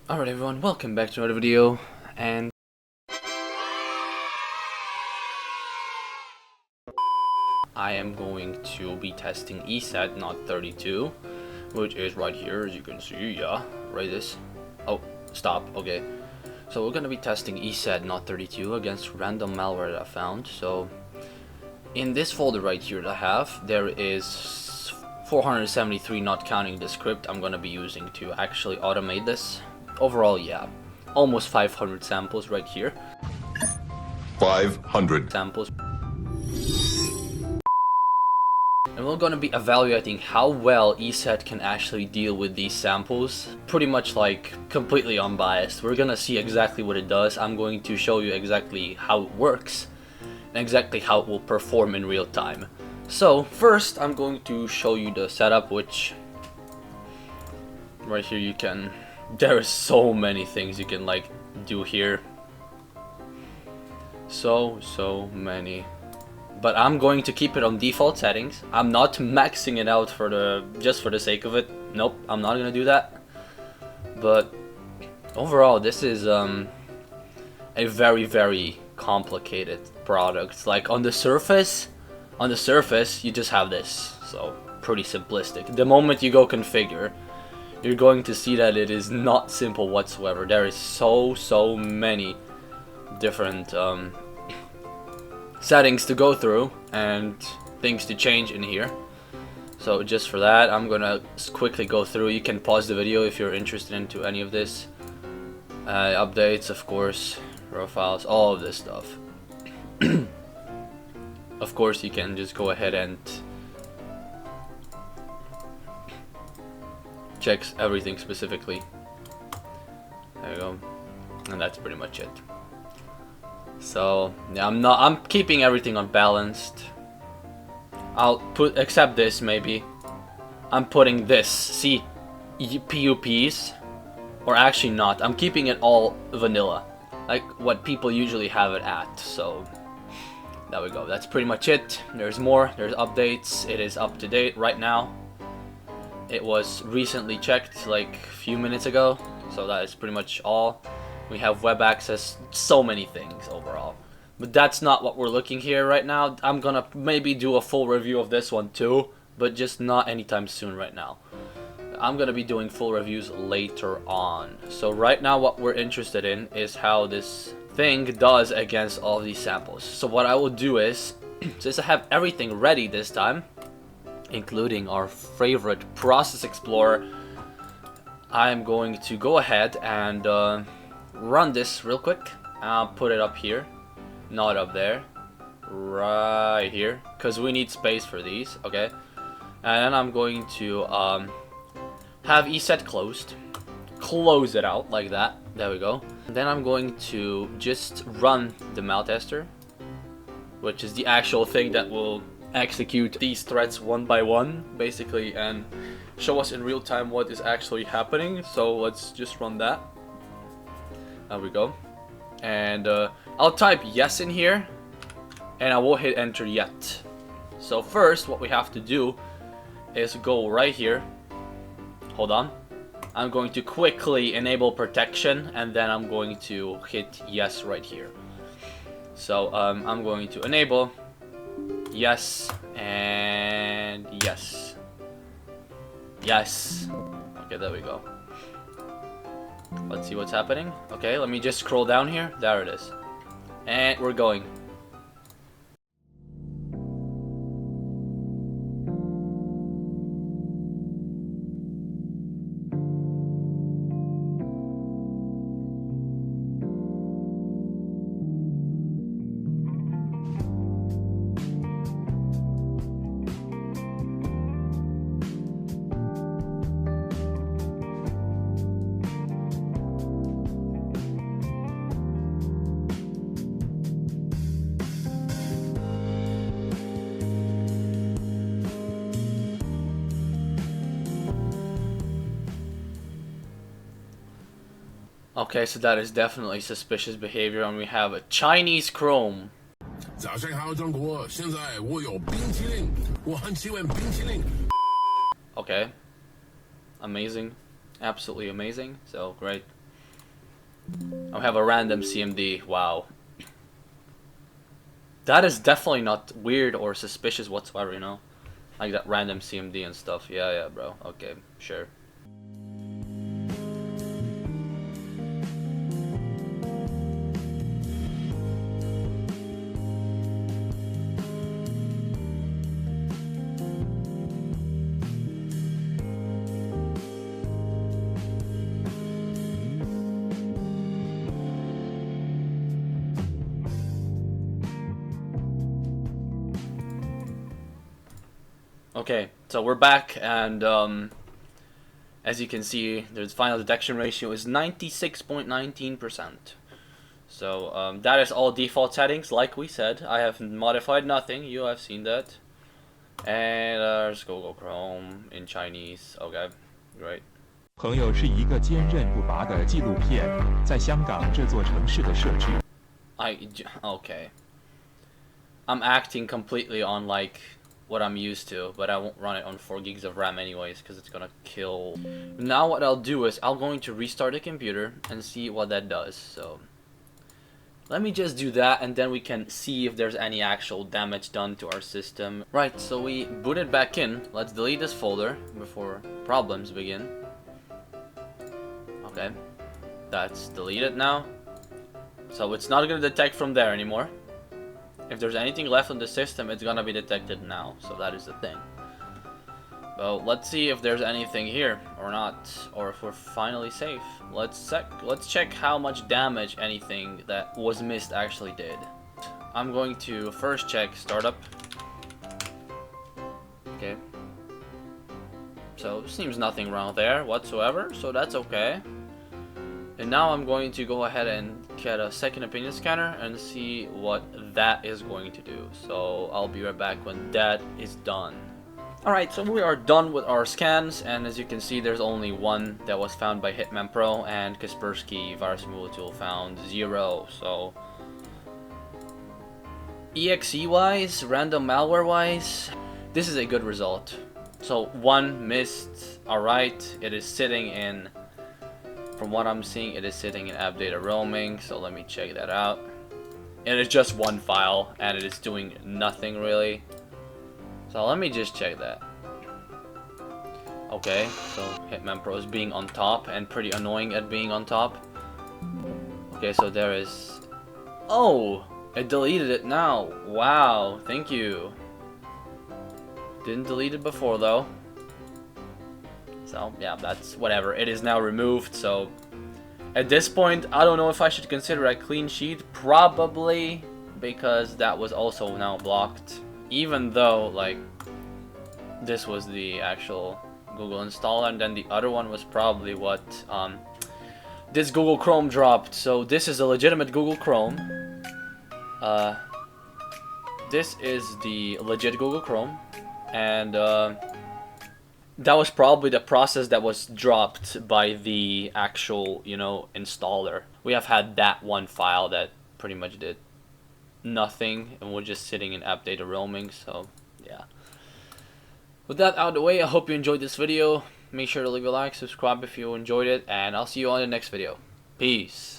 Alright everyone, welcome back to another video, and I am going to be testing ESET NOD32, which is right here, as you can see. Yeah, right this. Oh, stop, okay. So we're gonna be testing ESET NOD32 against random malware that I found. So in this folder right here that I have, there is 473, not counting the script I'm gonna be using to actually automate this. Overall, yeah, almost 500 samples right here. 500 samples. And we're gonna be evaluating how well ESET can actually deal with these samples. Pretty much like completely unbiased. We're gonna see exactly what it does. I'm going to show you exactly how it works and exactly how it will perform in real time. So first I'm going to show you the setup, which right here there are so many things you can like do here. So many. But I'm going to keep it on default settings. I'm not maxing it out just for the sake of it. Nope, I'm not gonna do that. But overall, this is a very complicated product. Like on the surface you just have this, so pretty simplistic. The moment you go configure, you're going to see that it is not simple whatsoever. There is so many different settings to go through and things to change in here. So just for that, I'm gonna quickly go through. You can pause the video if you're interested into any of this. Updates, of course, raw files, all of this stuff. Of course, you can just go ahead and checks everything specifically. There you go, and that's pretty much it. So yeah, I'm keeping everything unbalanced. I'll put, except this maybe, I'm putting this, see, PUPs, or actually not, I'm keeping it all vanilla, like what people usually have it at. So there we go, that's pretty much it. There's more, there's updates, it is up to date right now. It was recently checked like a few minutes ago, so that is pretty much all. We have web access, so many things overall. But that's not what we're looking here right now. I'm gonna maybe do a full review of this one too, but just not anytime soon right now. I'm gonna be doing full reviews later on. So right now what we're interested in is how this thing does against all these samples. So what I will do is, since I have everything ready this time, including our favorite process explorer, I'm going to go ahead and run this real quick. I'll put it up here, not up there, right here, because we need space for these. Okay, and then I'm going to have ESET closed, close it out like that. There we go. And then I'm going to just run the mal tester, which is the actual thing that will execute these threats one by one basically and show us in real time what is actually happening. So let's just run that. There we go. And I'll type yes in here and I will hit enter yet. So first what we have to do is go right here. Hold on. I'm going to quickly enable protection and then I'm going to hit yes right here. So I'm going to enable yes and yes. Yes. Okay, there we go. Let's see what's happening. Okay, let me just scroll down here. There it is. And we're going. Okay, so that is definitely suspicious behavior, and we have a Chinese Chrome. 早上好，中国！现在我有冰淇淋，我很喜欢冰淇淋。 Okay, amazing, absolutely amazing. So great. I have a random CMD. Wow. That is definitely not weird or suspicious whatsoever, you know? Like that random CMD and stuff. Yeah, yeah, bro. Okay, sure. Okay, so we're back, and as you can see, the final detection ratio is 96.19%. So that is all default settings, like we said. I have modified nothing. You have seen that. And there's Google Chrome in Chinese. Okay, great. 朋友是一个坚韧不拔的纪录片，在香港这座城市的设置。Okay. I'm acting completely on like what I'm used to, but I won't run it on 4 gigs of RAM anyways, because it's gonna kill. Now what I'll do is I'm going to restart the computer and see what that does. So let me just do that, and then we can see if there's any actual damage done to our system. Right, so we booted back in. Let's delete this folder before problems begin. Okay, that's deleted now. So it's not gonna detect from there anymore. If there's anything left on the system, it's gonna be detected now. So that is the thing. Well, let's see if there's anything here or not, or if we're finally safe. Let's check how much damage anything that was missed actually did. I'm going to first check startup. Okay. So seems nothing wrong there whatsoever, so that's okay. And now I'm going to go ahead and get a second opinion scanner and see what that is going to do. So I'll be right back when that is done. Alright, so we are done with our scans, and as you can see, there's only one that was found by Hitman Pro, and Kaspersky Virus Removal Tool found 0. So EXE wise, random malware wise, this is a good result. So 1 missed. Alright, it is sitting in, from what I'm seeing, it is sitting in app data roaming, so let me check that out. And it's just 1 file, and it is doing nothing really. So let me just check that. Okay, so Hitman Pro is being on top, and pretty annoying at being on top. Okay, so there is... Oh! It deleted it now. Wow, thank you. Didn't delete it before though. So yeah, that's whatever. It is now removed, so at this point I don't know if I should consider a clean sheet. Probably, because that was also now blocked. Even though like this was the actual Google installer, and then the other one was probably what this Google Chrome dropped. So this is a legitimate Google Chrome. This is the legit Google Chrome, and that was probably the process that was dropped by the actual, you know, installer. We have had that 1 file that pretty much did nothing, and we're just sitting in app data roaming. So yeah, with that out of the way, I hope you enjoyed this video. Make sure to leave a like, subscribe if you enjoyed it, and I'll see you on the next video. Peace.